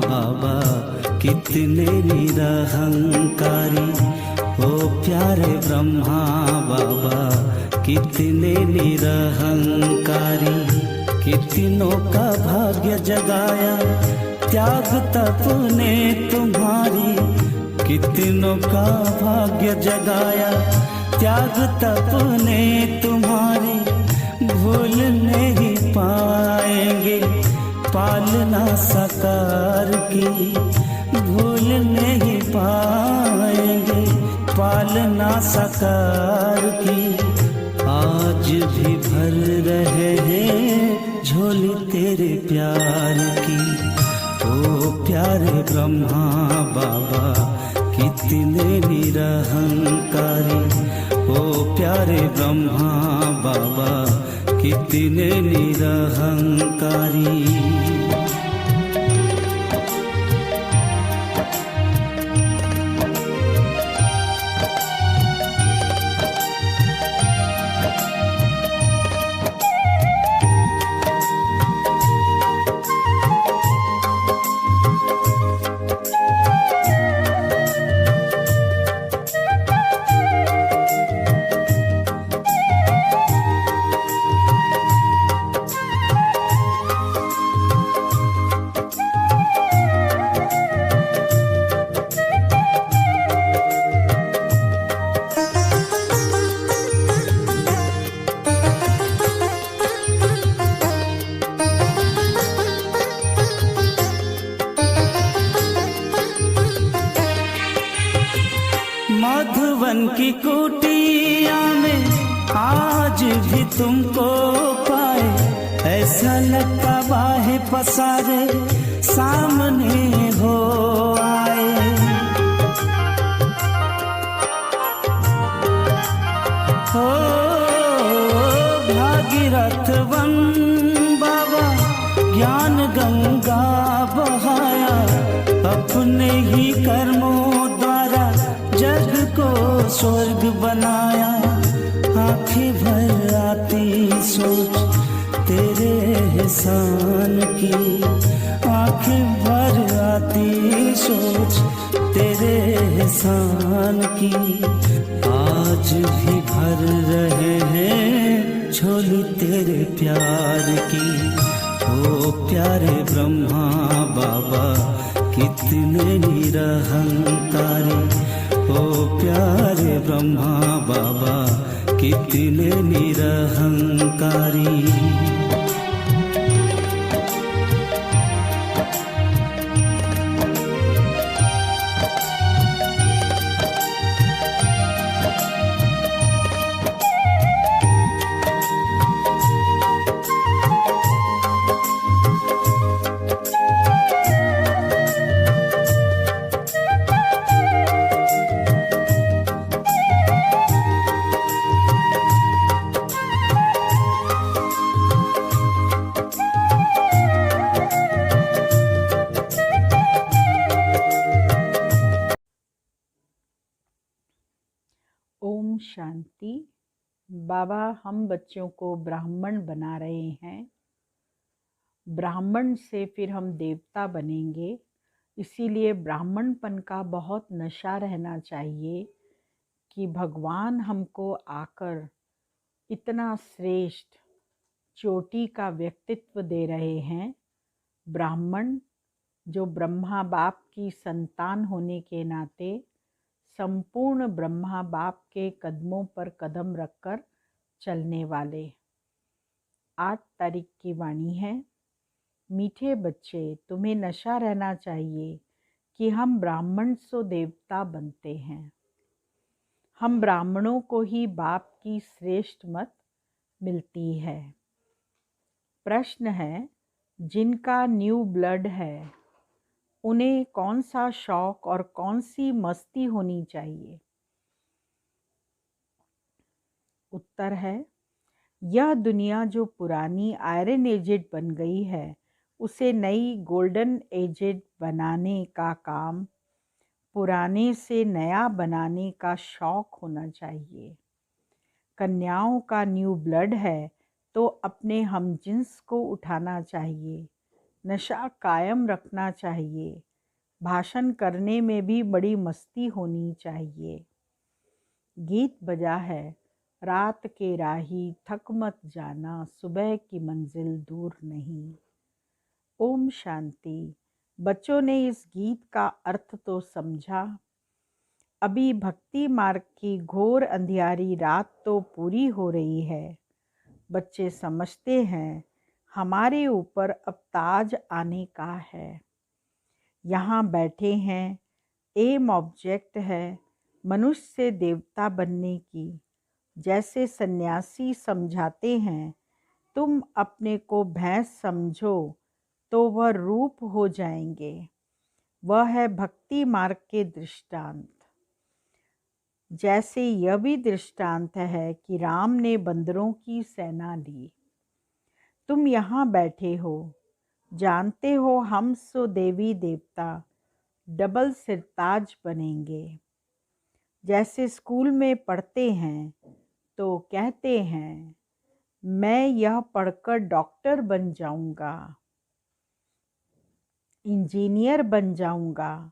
बाबा कितने निरहंकारी। ओ प्यारे ब्रह्मा बाबा कितने निरहंकारी। कितनों का भाग्य जगाया त्याग तप ने तुम्हारी। कितनों का भाग्य जगाया त्याग तप ने तुम्हारी। भूल नहीं पाएंगे पालना साकार की। भूल नहीं पाएंगे पालना साकार की। आज भी भर रहे हैं झोली तेरे प्यार की। ओ प्यारे ब्रह्मा बाबा कितने निरहंकारी। ओ प्यारे ब्रह्मा बाबा कितने निरहंकारी। मधुवन की कुटिया में आज भी तुमको पाए। ऐसा लगता बाहें पसारे सामने हो आए। हो भागीरथ वन बाबा ज्ञान गंगा बहाया। अपने ही कर्मों द्वारा जग को स्वर्ग बनाया। आँखें भर आती सोच तेरे एहसान की। आँखें भर आती सोच तेरे एहसान की। आज भी भर रहे हैं झोली तेरे प्यार की। ओ प्यारे ब्रह्मा बाबा कितने निरहंकारी। ओ प्यारे ब्रह्मा बाबा कितने निरहंकारी। ओम शांति। बाबा हम बच्चों को ब्राह्मण बना रहे हैं। ब्राह्मण से फिर हम देवता बनेंगे, इसीलिए ब्राह्मणपन का बहुत नशा रहना चाहिए कि भगवान हमको आकर इतना श्रेष्ठ चोटी का व्यक्तित्व दे रहे हैं। ब्राह्मण जो ब्रह्मा बाप की संतान होने के नाते संपूर्ण ब्रह्मा बाप के कदमों पर कदम रखकर चलने वाले। 8 तारीख की वाणी है। मीठे बच्चे, तुम्हें नशा रहना चाहिए कि हम ब्राह्मण सो देवता बनते हैं। हम ब्राह्मणों को ही बाप की श्रेष्ठ मत मिलती है। प्रश्न है, जिनका न्यू ब्लड है उन्हें कौन सा शौक और कौन सी मस्ती होनी चाहिए? उत्तर है, यह दुनिया जो पुरानी आयरन एजेड बन गई है उसे नई गोल्डन एजेड बनाने का काम, पुराने से नया बनाने का शौक होना चाहिए। कन्याओं का न्यू ब्लड है तो अपने हमजिन्स को उठाना चाहिए। नशा कायम रखना चाहिए। भाषण करने में भी बड़ी मस्ती होनी चाहिए। गीत बजा है, रात के राही थक मत जाना, सुबह की मंजिल दूर नहीं। ओम शांति। बच्चों ने इस गीत का अर्थ तो समझा। अभी भक्ति मार्ग की घोर अंधियारी रात तो पूरी हो रही है। बच्चे समझते हैं हमारे ऊपर अब ताज आने का है। यहाँ बैठे हैं, एम ऑब्जेक्ट है मनुष्य से देवता बनने की। जैसे सन्यासी समझाते हैं, तुम अपने को भैंस समझो तो वह रूप हो जाएंगे। वह है भक्ति मार्ग के दृष्टांत। जैसे यह भी दृष्टांत है कि राम ने बंदरों की सेना ली। तुम यहाँ बैठे हो, जानते हो हम सो देवी देवता डबल सिरताज बनेंगे। जैसे स्कूल में पढ़ते हैं तो कहते हैं मैं यह पढ़कर डॉक्टर बन जाऊंगा, इंजीनियर बन जाऊंगा।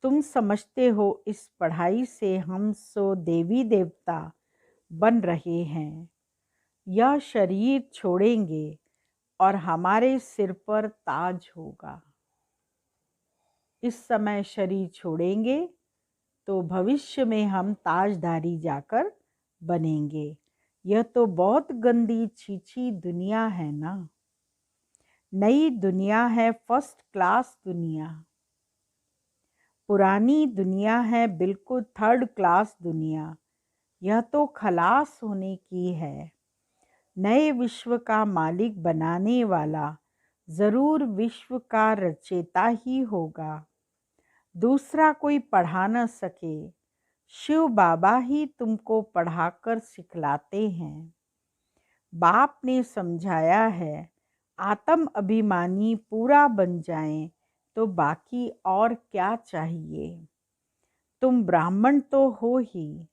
तुम समझते हो इस पढ़ाई से हम सो देवी देवता बन रहे हैं। यह शरीर छोड़ेंगे और हमारे सिर पर ताज होगा। इस समय शरीर छोड़ेंगे तो भविष्य में हम ताजधारी जाकर बनेंगे। यह तो बहुत गंदी छीछी दुनिया है ना। नई दुनिया है फर्स्ट क्लास दुनिया। पुरानी दुनिया है बिल्कुल थर्ड क्लास दुनिया। यह तो खलास होने की है। नए विश्व का मालिक बनाने वाला जरूर विश्व का रचयिता ही होगा। दूसरा कोई पढ़ा न सके। शिव बाबा ही तुमको पढ़ाकर सिखलाते हैं। बाप ने समझाया है, आत्म अभिमानी पूरा बन जाएं तो बाकी और क्या चाहिए। तुम ब्राह्मण तो हो ही,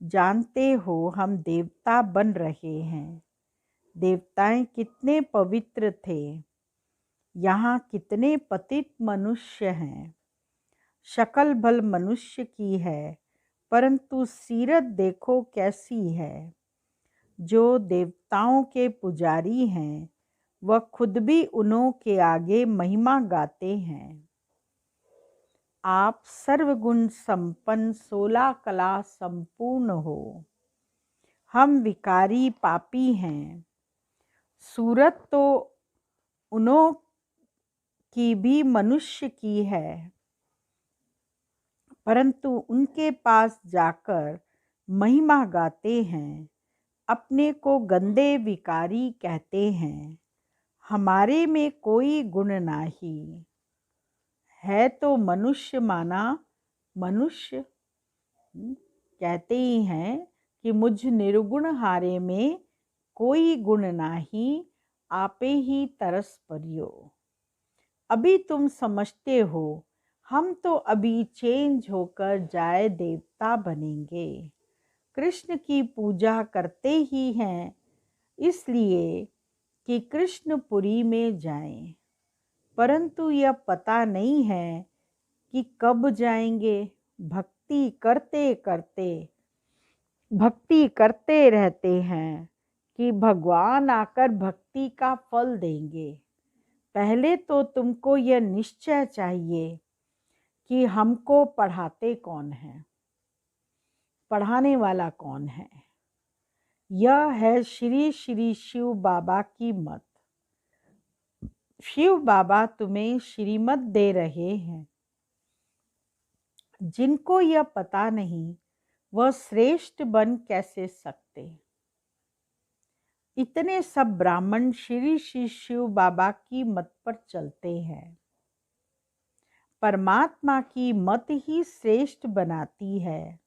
जानते हो हम देवता बन रहे हैं। देवताएं कितने पवित्र थे, यहाँ कितने पतित मनुष्य हैं। शक्ल भल मनुष्य की है, परंतु सीरत देखो कैसी है। जो देवताओं के पुजारी हैं, वह खुद भी उन्हों के आगे महिमा गाते हैं। आप सर्वगुण संपन्न 16 कला संपूर्ण हो। हम विकारी पापी हैं। सूरत तो उन्हों की भी मनुष्य की है, परंतु उनके पास जाकर महिमा गाते हैं। अपने को गंदे विकारी कहते हैं। हमारे में कोई गुण नहीं है तो मनुष्य माना मनुष्य। कहते ही हैं कि मुझ निर्गुण हारे में कोई गुण नहीं, आपे ही तरस परियो। अभी तुम समझते हो हम तो अभी चेंज होकर जाए देवता बनेंगे। कृष्ण की पूजा करते ही हैं इसलिए कि कृष्णपुरी में जाएं, परंतु यह पता नहीं है कि कब जाएंगे। भक्ति करते रहते हैं कि भगवान आकर भक्ति का फल देंगे। पहले तो तुमको यह निश्चय चाहिए कि हमको पढ़ाते कौन है, पढ़ाने वाला कौन है। यह है श्री श्री शिव बाबा की मत। शिव बाबा तुम्हें श्रीमत दे रहे हैं। जिनको यह पता नहीं वह श्रेष्ठ बन कैसे सकते। इतने सब ब्राह्मण श्री श्री शिव बाबा की मत पर चलते हैं। परमात्मा की मत ही श्रेष्ठ बनाती है।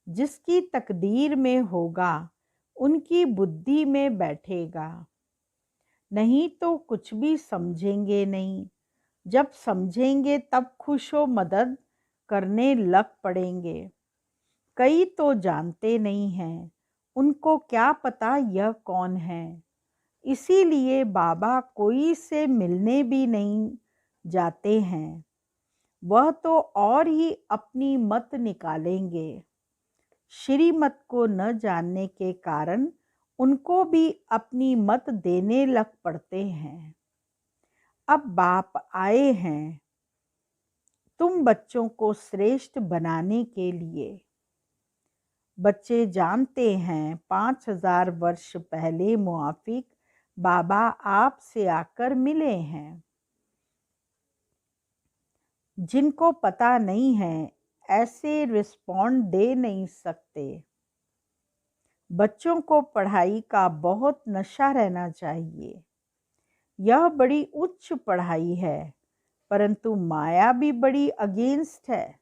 जिसकी तकदीर में होगा उनकी बुद्धि में बैठेगा। नहीं तो कुछ भी समझेंगे नहीं। जब समझेंगे तब खुशो मदद करने लग पड़ेंगे। कई तो जानते नहीं हैं, उनको क्या पता यह कौन है। इसीलिए बाबा कोई से मिलने भी नहीं जाते हैं। वह तो और ही अपनी मत निकालेंगे। श्रीमत को न जानने के कारण उनको भी अपनी मत देने लग पड़ते हैं। अब बाप आए हैं तुम बच्चों को श्रेष्ठ बनाने के लिए। बच्चे जानते हैं 5000 वर्ष पहले मुआफिक बाबा आपसे आकर मिले हैं। जिनको पता नहीं है ऐसे रिस्पॉन्ड दे नहीं सकते। बच्चों को पढ़ाई का बहुत नशा रहना चाहिए। यह बड़ी उच्च पढ़ाई है, परंतु माया भी बड़ी अगेंस्ट है।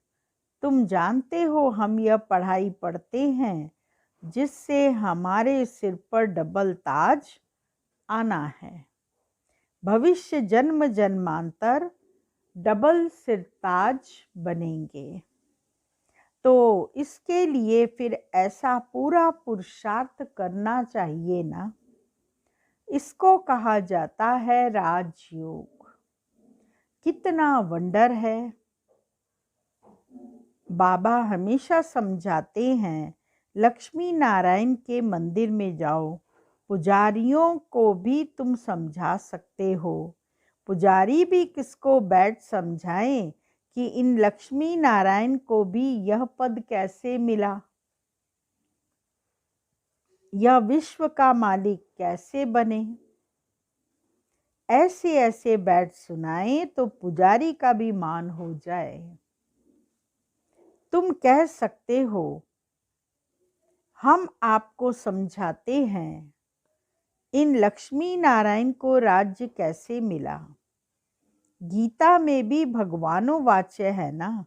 तुम जानते हो हम यह पढ़ाई पढ़ते हैं जिससे हमारे सिर पर डबल ताज आना है। भविष्य जन्म जन्मांतर डबल सिरताज बनेंगे। तो इसके लिए फिर ऐसा पूरा पुरुषार्थ करना चाहिए ना। इसको कहा जाता है राजयोग। कितना वंडर है। बाबा हमेशा समझाते हैं लक्ष्मी नारायण के मंदिर में जाओ। पुजारियों को भी तुम समझा सकते हो। पुजारी भी किसको बैठ समझाएं कि इन लक्ष्मी नारायण को भी यह पद कैसे मिला, यह विश्व का मालिक कैसे बने। ऐसे ऐसे बैठ सुनाएं तो पुजारी का भी मान हो जाए। तुम कह सकते हो हम आपको समझाते हैं इन लक्ष्मी नारायण को राज्य कैसे मिला। गीता में भी भगवानों वाच्य है ना।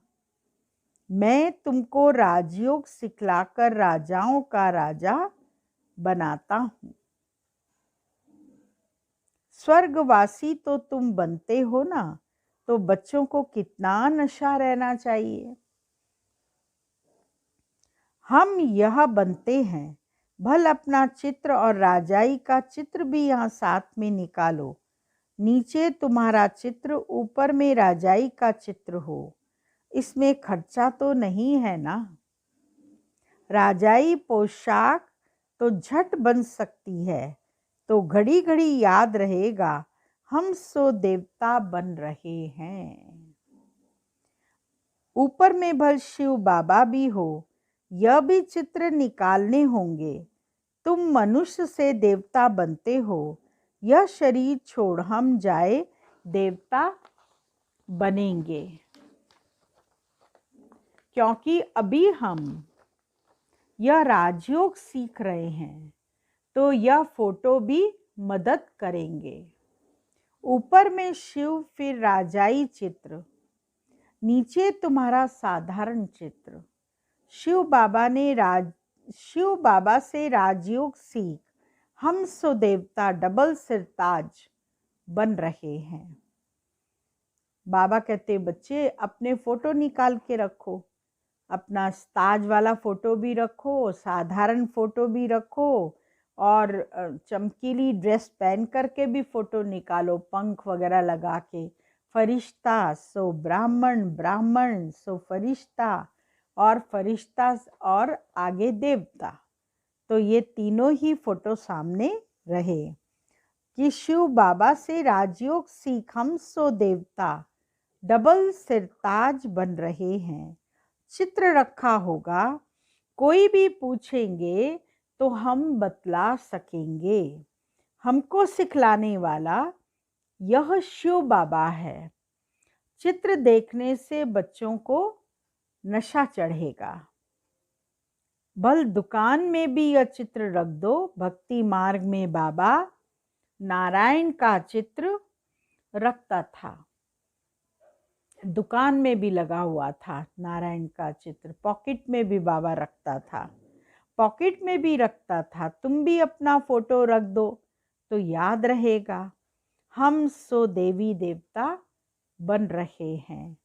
मैं तुमको राजयोग सिखलाकर राजाओं का राजा बनाता हूँ। स्वर्गवासी तो तुम बनते हो ना, तो बच्चों को कितना नशा रहना चाहिए। हम यह बनते हैं। भल अपना चित्र और राजाई का चित्र भी यहाँ साथ में निकालो। नीचे तुम्हारा चित्र, ऊपर में राजाई का चित्र हो। इसमें खर्चा तो नहीं है ना। राजाई पोशाक तो झट बन सकती है, तो घड़ी घड़ी याद रहेगा हम सो देवता बन रहे हैं। ऊपर में भल शिव बाबा भी हो, यह भी चित्र निकालने होंगे। तुम मनुष्य से देवता बनते हो। यह शरीर छोड़ हम जाए देवता बनेंगे। क्योंकि अभी हम यह राजयोग सीख रहे हैं, तो यह फोटो भी मदद करेंगे। ऊपर में शिव, फिर राजाई चित्र, नीचे तुम्हारा साधारण चित्र। शिव बाबा से राजयोग सीख हम सो देवता डबल सिरताज बन रहे हैं। बाबा कहते बच्चे अपने फोटो निकाल के रखो। अपना ताज वाला फ़ोटो भी रखो, साधारण फ़ोटो भी रखो, और चमकीली ड्रेस पहन करके भी फ़ोटो निकालो, पंख वगैरह लगा के। फरिश्ता सो ब्राह्मण, ब्राह्मण सो फरिश्ता, और फरिश्ता और आगे देवता। तो ये तीनों ही फ़ोटो सामने रहे कि शिव बाबा से राजयोग सीख हम सो देवता डबल सिरताज बन रहे हैं। चित्र रखा होगा, कोई भी पूछेंगे तो हम बतला सकेंगे। हमको सिखलाने वाला यह शिव बाबा है। चित्र देखने से बच्चों को नशा चढ़ेगा। भल दुकान में भी यह चित्र रख दो। भक्ति मार्ग में बाबा नारायण का चित्र रखता था। दुकान में भी लगा हुआ था नारायण का चित्र। पॉकेट में भी बाबा रखता था, पॉकेट में भी रखता था। तुम भी अपना फोटो रख दो तो याद रहेगा हम सो देवी देवता बन रहे हैं।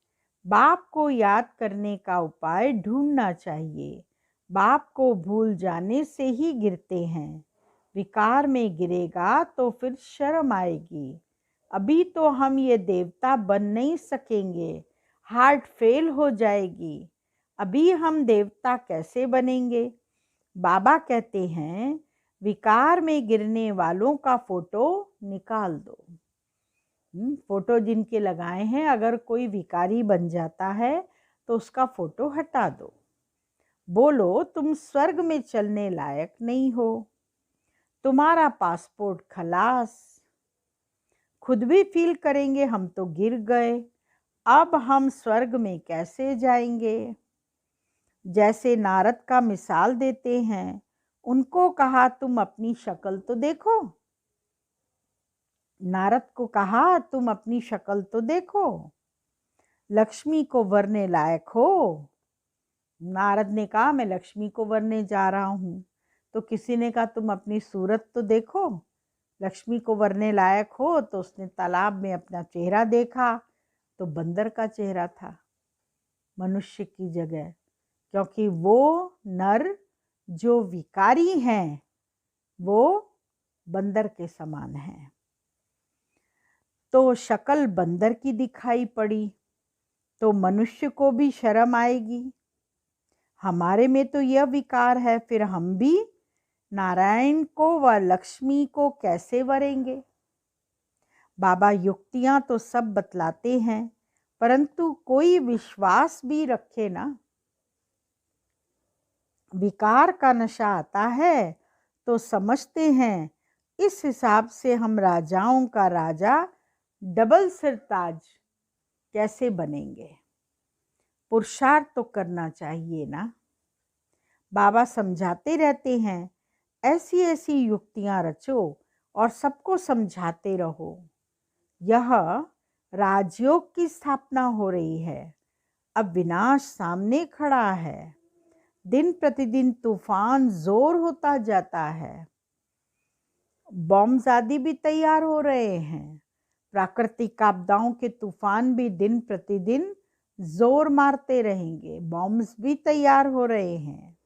बाप को याद करने का उपाय ढूंढना चाहिए। बाप को भूल जाने से ही गिरते हैं। विकार में गिरेगा तो फिर शर्म आएगी। अभी तो हम ये देवता बन नहीं सकेंगे, हार्ट फेल हो जाएगी। अभी हम देवता कैसे बनेंगे? बाबा कहते हैं विकार में गिरने वालों का फोटो निकाल दो। फोटो जिनके लगाए हैं, अगर कोई विकारी बन जाता है तो उसका फोटो हटा दो। बोलो तुम स्वर्ग में चलने लायक नहीं हो, तुम्हारा पासपोर्ट खलास। खुद भी फील करेंगे हम तो गिर गए, अब हम स्वर्ग में कैसे जाएंगे? जैसे नारद का मिसाल देते हैं, उनको कहा तुम अपनी शक्ल तो देखो। नारद को कहा तुम अपनी शक्ल तो देखो, लक्ष्मी को वरने लायक हो। नारद ने कहा मैं लक्ष्मी को वरने जा रहा हूँ, तो किसी ने कहा तुम अपनी सूरत तो देखो, लक्ष्मी को वरने लायक हो। तो उसने तालाब में अपना चेहरा देखा तो बंदर का चेहरा था मनुष्य की जगह, क्योंकि वो नर जो विकारी हैं वो बंदर के समान हैं। तो शक्ल बंदर की दिखाई पड़ी तो मनुष्य को भी शर्म आएगी। हमारे में तो यह विकार है, फिर हम भी नारायण को व लक्ष्मी को कैसे वरेंगे? बाबा युक्तियां तो सब बतलाते हैं, परंतु कोई विश्वास भी रखे ना। विकार का नशा आता है तो समझते हैं इस हिसाब से हम राजाओं का राजा डबल सिरताज कैसे बनेंगे? पुरुषार्थ तो करना चाहिए ना। बाबा समझाते रहते हैं ऐसी ऐसी युक्तियां रचो और सबको समझाते रहो। यह राजयोग की स्थापना हो रही है, अब विनाश सामने खड़ा है। दिन प्रतिदिन तूफान जोर होता जाता है, बॉम्ब आदि भी तैयार हो रहे हैं। प्राकृतिक आपदाओं के तूफान भी दिन प्रतिदिन जोर मारते रहेंगे, बॉम्ब्स भी तैयार हो रहे हैं।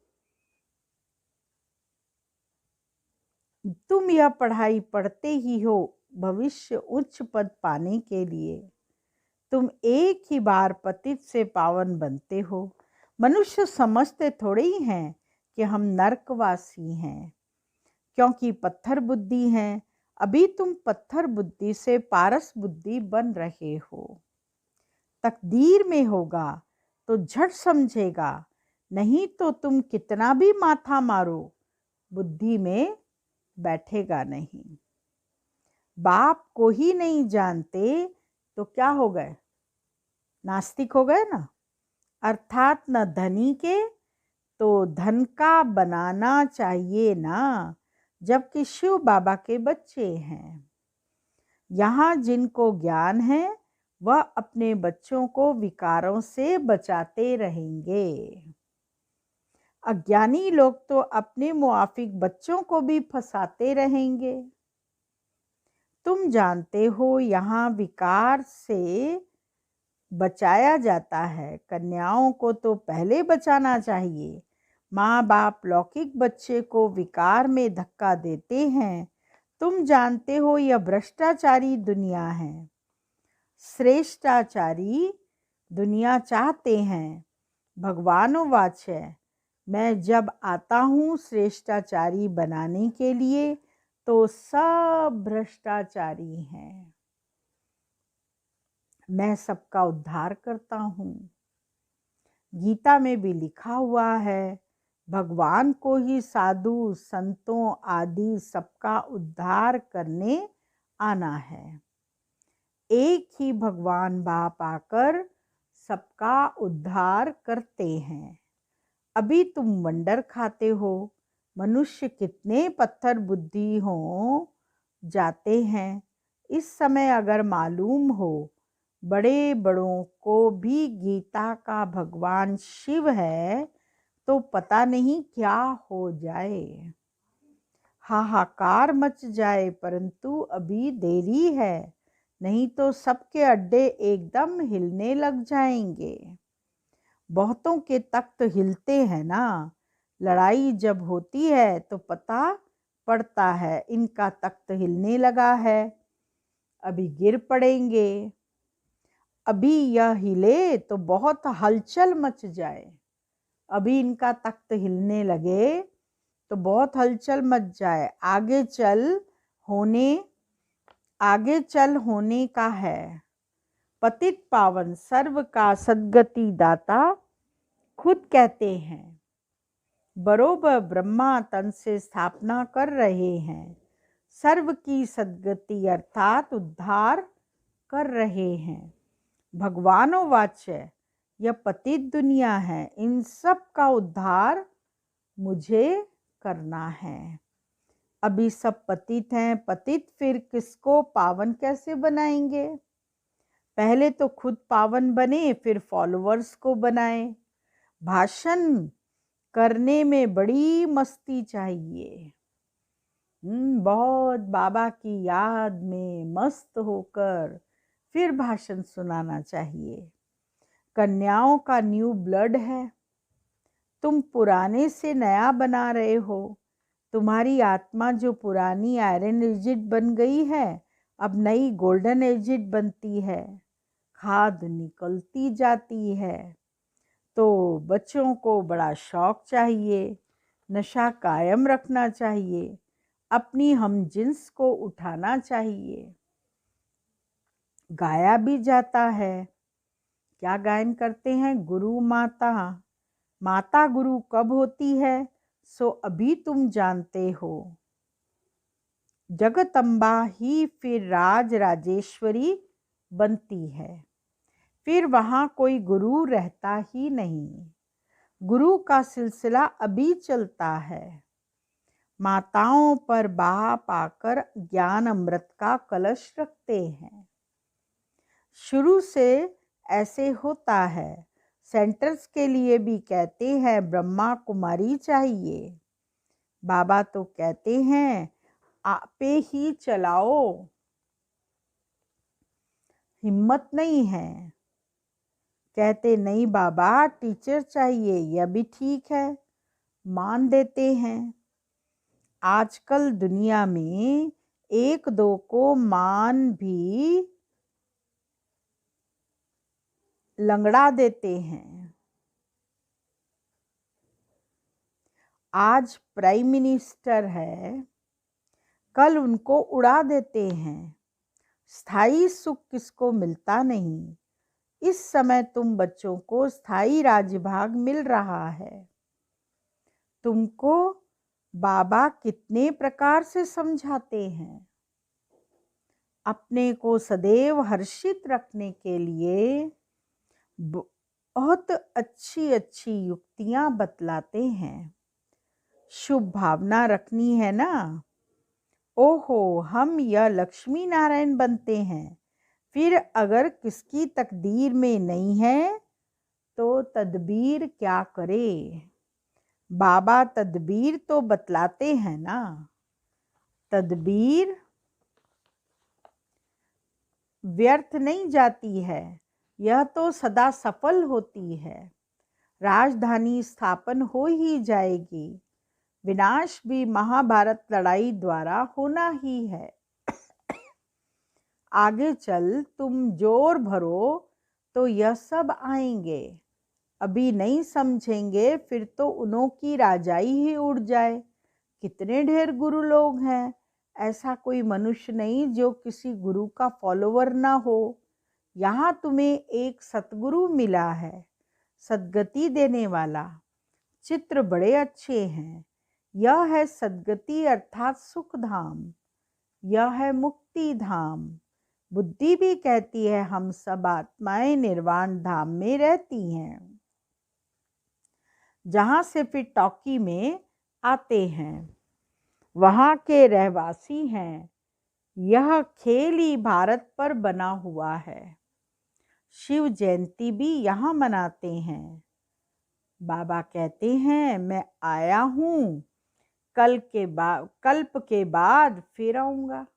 तुम यह पढ़ाई पढ़ते ही हो भविष्य उच्च पद पाने के लिए। तुम एक ही बार पतित से पावन बनते हो। मनुष्य समझते थोड़े ही हैं कि हम नरकवासी हैं, क्योंकि पत्थर बुद्धि हैं। अभी तुम पत्थर बुद्धि से पारस बुद्धि बन रहे हो। तकदीर में होगा तो झट समझेगा, नहीं तो तुम कितना भी माथा मारो बुद्धि में बैठेगा नहीं। बाप को ही नहीं जानते तो क्या हो गए? नास्तिक हो गए ना। अर्थात न धनी के तो धन का बनाना चाहिए ना, जबकि शिव बाबा के बच्चे हैं। यहाँ जिनको ज्ञान है वह अपने बच्चों को विकारों से बचाते रहेंगे। अज्ञानी लोग तो अपने मुआफिक बच्चों को भी फंसाते रहेंगे। तुम जानते हो यहाँ विकार से बचाया जाता है, कन्याओं को तो पहले बचाना चाहिए। माँ बाप लौकिक बच्चे को विकार में धक्का देते हैं। तुम जानते हो यह भ्रष्टाचारी दुनिया है। श्रेष्ठाचारी दुनिया चाहते हैं। भगवान वाच है, मैं जब आता हूँ श्रेष्ठाचारी बनाने के लिए तो सब भ्रष्टाचारी हैं। मैं सबका उद्धार करता हूँ। गीता में भी लिखा हुआ है भगवान को ही साधु संतों आदि सबका उद्धार करने आना है। एक ही भगवान बाप आकर सबका उद्धार करते हैं। अभी तुम वंडर खाते हो, मनुष्य कितने पत्थर बुद्धि हो जाते हैं। इस समय अगर मालूम हो बड़े बड़ों को भी गीता का भगवान शिव है तो पता नहीं क्या हो जाए, हाहाकार मच जाए। परंतु अभी देरी है, नहीं तो सबके अड्डे एकदम हिलने लग जाएंगे। बहुतों के तख्त हिलते हैं ना। लड़ाई जब होती है तो पता पड़ता है। इनका तख्त हिलने लगा है, अभी गिर पड़ेंगे। अभी यह हिले तो बहुत हलचल मच जाए। अभी इनका तख्त हिलने लगे तो बहुत हलचल मच जाए। आगे चल होने का है। पतित पावन सर्व का सद्गति दाता खुद कहते हैं। बरोबर ब्रह्मा तन से स्थापना कर रहे हैं। सर्व की सद्गति अर्थात उद्धार कर रहे हैं। भगवानो वाच्य यह पतित दुनिया है, इन सब का उद्धार मुझे करना है। अभी सब पतित हैं, पतित फिर किसको पावन कैसे बनाएंगे? पहले तो खुद पावन बने, फिर फॉलोअर्स को बनाए। भाषण करने में बड़ी मस्ती चाहिए। बहुत बाबा की याद में मस्त होकर फिर भाषण सुनाना चाहिए। कन्याओं का न्यू ब्लड है, तुम पुराने से नया बना रहे हो। तुम्हारी आत्मा जो पुरानी आयरन एजिड बन गई है, अब नई गोल्डन एजिड बनती है। खाद निकलती जाती है। तो बच्चों को बड़ा शौक चाहिए, नशा कायम रखना चाहिए, अपनी हम जिन्स को उठाना चाहिए। गाया भी जाता है। क्या गायन करते हैं? गुरु माता। माता गुरु कब होती है सो अभी तुम जानते हो। जगदम्बा ही फिर राज राजेश्वरी बनती है। फिर वहाँ कोई गुरु रहता ही नहीं। गुरु का सिलसिला अभी चलता है। माताओं पर बहा पाकर ज्ञान अमृत का कलश रखते हैं। शुरू से ऐसे होता है। सेंटर्स के लिए भी कहते हैं ब्रह्मा कुमारी चाहिए। बाबा तो कहते हैं आपे ही चलाओ, हिम्मत नहीं है। कहते नहीं बाबा टीचर चाहिए, यह भी ठीक है, मान देते हैं। आजकल दुनिया में एक दो को मान भी लंगड़ा देते हैं। आज प्राइम मिनिस्टर है, कल उनको उड़ा देते हैं। स्थायी सुख किसको मिलता नहीं। इस समय तुम बच्चों को स्थायी राजभाग मिल रहा है। तुमको बाबा कितने प्रकार से समझाते हैं। अपने को सदैव हर्षित रखने के लिए बहुत अच्छी अच्छी युक्तियां बतलाते हैं। शुभ भावना रखनी है ना। ओहो हम यह लक्ष्मी नारायण बनते हैं। फिर अगर किसकी तकदीर में नहीं है तो तदबीर क्या करे। बाबा तदबीर तो बतलाते हैं ना। तदबीर व्यर्थ नहीं जाती है, यह तो सदा सफल होती है। राजधानी स्थापन हो ही जाएगी। विनाश भी महाभारत लड़ाई द्वारा होना ही है। आगे चल तुम जोर भरो तो यह सब आएंगे। अभी नहीं समझेंगे फिर तो उन्हों की राजाई ही उड़ जाए। कितने ढेर गुरु लोग हैं, ऐसा कोई मनुष्य नहीं जो किसी गुरु का फॉलोवर ना हो। यहाँ तुम्हें एक सतगुरु मिला है, सद्गति देने वाला। चित्र बड़े अच्छे हैं। यह है सद्गति अर्थात सुख धाम, यह है मुक्ति धाम। बुद्धि भी कहती है हम सब आत्माएं निर्वाण धाम में रहती हैं, जहाँ से फिर टॉकी में आते हैं, वहाँ के रहवासी हैं। यह खेल ही भारत पर बना हुआ है। शिव जयंती भी यहाँ मनाते हैं। बाबा कहते हैं मैं आया हूँ, कल्प के बाद फिर आऊँगा।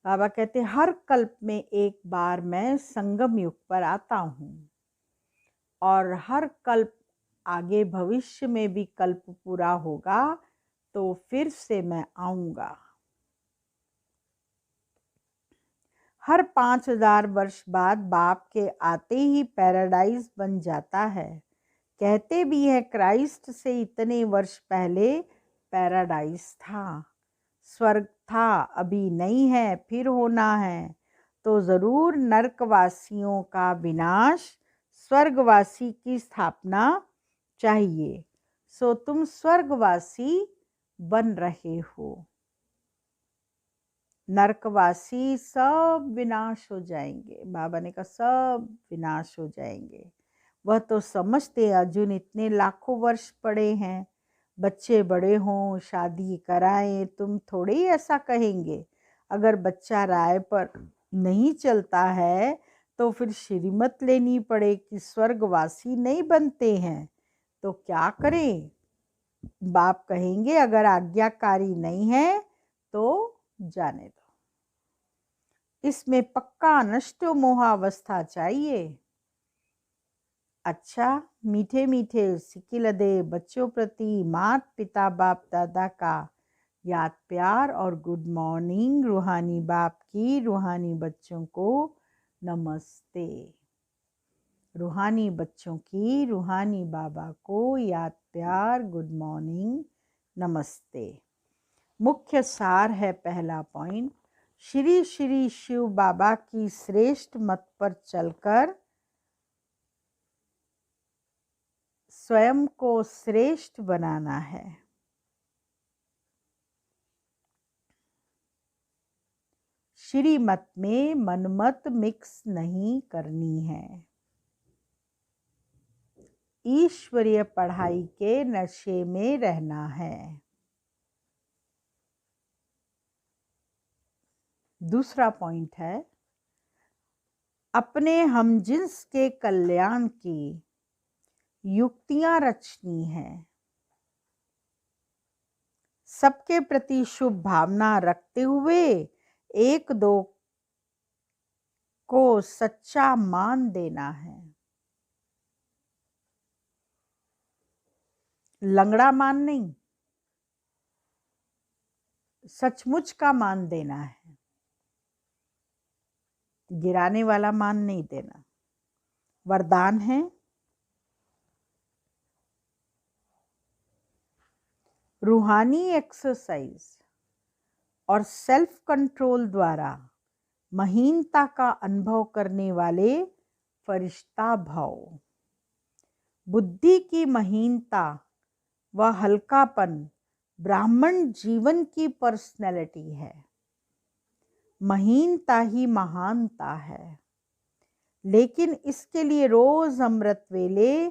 बाबा कहते हर कल्प में एक बार मैं संगम युग पर आता हूँ और हर कल्प आगे भविष्य में भी कल्प पूरा होगा तो फिर से मैं आऊँगा। हर 5000 वर्ष बाद बाप के आते ही पैराडाइज बन जाता है। कहते भी है क्राइस्ट से इतने वर्ष पहले पैराडाइज था, स्वर्ग था, अभी नहीं है, फिर होना है। तो ज़रूर नरकवासियों का विनाश, स्वर्गवासी की स्थापना चाहिए। सो तुम स्वर्गवासी बन रहे हो। नरकवासी सब विनाश हो जाएंगे। बाबा ने कहा सब विनाश हो जाएंगे। वह तो समझते अर्जुन इतने लाखों वर्ष पड़े हैं, बच्चे बड़े हों, शादी कराएं, तुम थोड़े ही ऐसा कहेंगे। अगर बच्चा राय पर नहीं चलता है तो फिर श्रीमत लेनी पड़े कि स्वर्गवासी नहीं बनते हैं तो क्या करें। बाप कहेंगे अगर आज्ञाकारी नहीं है तो जाने दो। इसमें पक्का नष्टो मोहावस्था चाहिए। अच्छा, मीठे मीठे सिकिलदे बच्चों प्रति मात पिता बाप दादा का याद प्यार और गुड मॉर्निंग। रूहानी बाप की रूहानी बच्चों को नमस्ते। रूहानी बच्चों की रूहानी बाबा को याद प्यार, गुड मॉर्निंग, नमस्ते। मुख्य सार है पहला पॉइंट, श्री श्री शिव बाबा की श्रेष्ठ मत पर चलकर स्वयं को श्रेष्ठ बनाना है। श्री मत में मनमत मिक्स नहीं करनी है। ईश्वरीय पढ़ाई के नशे में रहना है। दूसरा पॉइंट है, अपने हमजिन्स के कल्याण की युक्तियां रचनी है। सबके प्रति शुभ भावना रखते हुए एक दो को सच्चा मान देना है। लंगड़ा मान नहीं, सचमुच का मान देना है। गिराने वाला मान नहीं देना। वरदान है, रूहानी एक्सरसाइज और सेल्फ कंट्रोल द्वारा महीनता का अनुभव करने वाले फरिश्ता भाव। बुद्धि की महीनता व हल्कापन ब्राह्मण जीवन की पर्सनैलिटी है। महीनता ही महानता है। लेकिन इसके लिए रोज अमृत वेले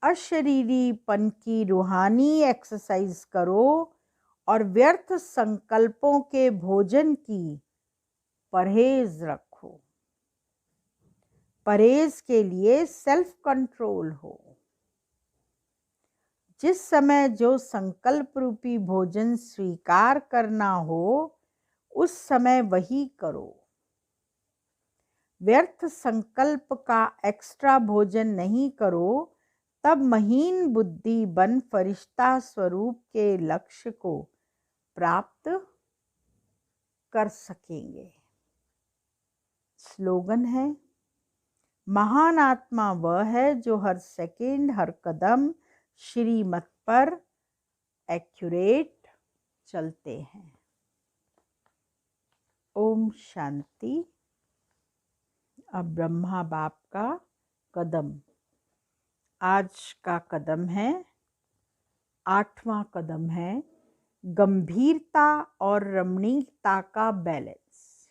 अशरीरीपन की रूहानी एक्सरसाइज करो और व्यर्थ संकल्पों के भोजन की परहेज रखो। परहेज के लिए सेल्फ कंट्रोल हो। जिस समय जो संकल्प रूपी भोजन स्वीकार करना हो उस समय वही करो। व्यर्थ संकल्प का एक्स्ट्रा भोजन नहीं करो, तब महीन बुद्धि बन फरिश्ता स्वरूप के लक्ष्य को प्राप्त कर सकेंगे। स्लोगन है, महान आत्मा वह है जो हर सेकंड हर कदम श्रीमत पर एक्यूरेट चलते हैं। ओम शांति। अब ब्रह्मा बाप का कदम। आज का कदम है 8वां कदम है, गंभीरता और रमणीकता का बैलेंस।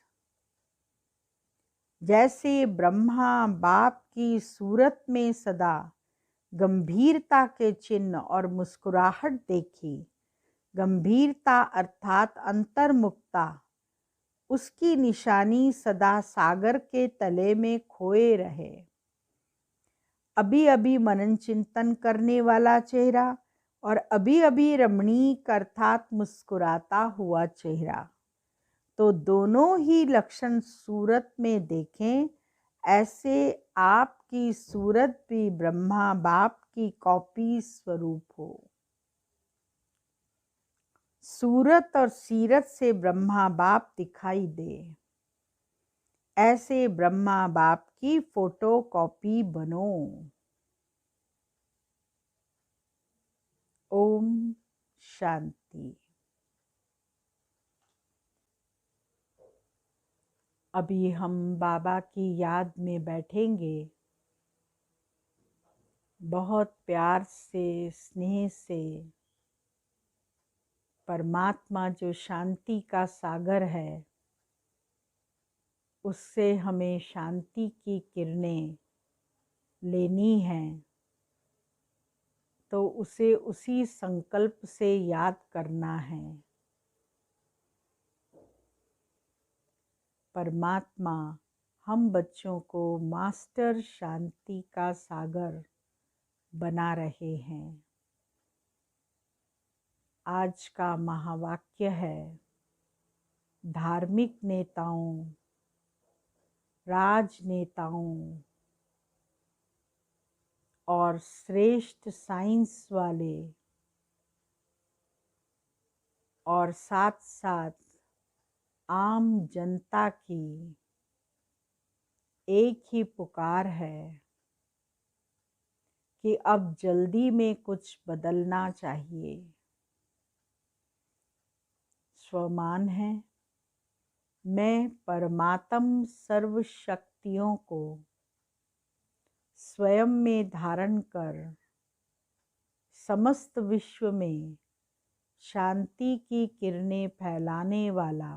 जैसे ब्रह्मा बाप की सूरत में सदा गंभीरता के चिन्ह और मुस्कुराहट देखी, गंभीरता अर्थात अंतर्मुखता, उसकी निशानी सदा सागर के तले में खोए रहे। अभी अभी मनन चिंतन करने वाला चेहरा और अभी अभी रमणीक अर्थात मुस्कुराता हुआ चेहरा, तो दोनों ही लक्षण सूरत में देखें। ऐसे आपकी सूरत भी ब्रह्मा बाप की कॉपी स्वरूप हो। सूरत और सीरत से ब्रह्मा बाप दिखाई दे, ऐसे ब्रह्मा बाप की फोटो कॉपी बनो। ओम शांति। अभी हम बाबा की याद में बैठेंगे। बहुत प्यार से, स्नेह से परमात्मा जो शांति का सागर है, उससे हमें शांति की किरणें लेनी हैं, तो उसे उसी संकल्प से याद करना है। परमात्मा हम बच्चों को मास्टर शांति का सागर बना रहे हैं। आज का महावाक्य है, धार्मिक नेताओं, राजनेताओं और श्रेष्ठ साइंस वाले और साथ साथ आम जनता की एक ही पुकार है कि अब जल्दी में कुछ बदलना चाहिए। स्वमान है, मैं परमात्म सर्व शक्तियों को स्वयं में धारण कर समस्त विश्व में शांति की किरणें फैलाने वाला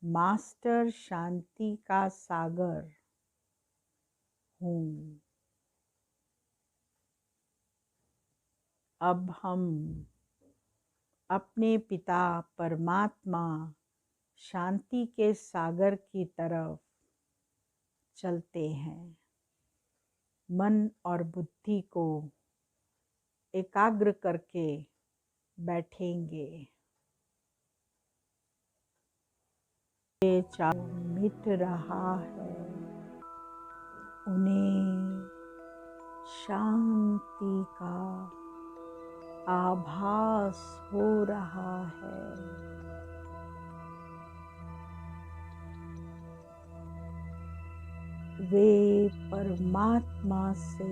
मास्टर शांति का सागर हूँ। अब हम अपने पिता परमात्मा शांति के सागर की तरफ चलते हैं। मन और बुद्धि को एकाग्र करके बैठेंगे। ये चारों मिट रहा है, उन्हें शांति का आभास हो रहा है। वे परमात्मा से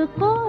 को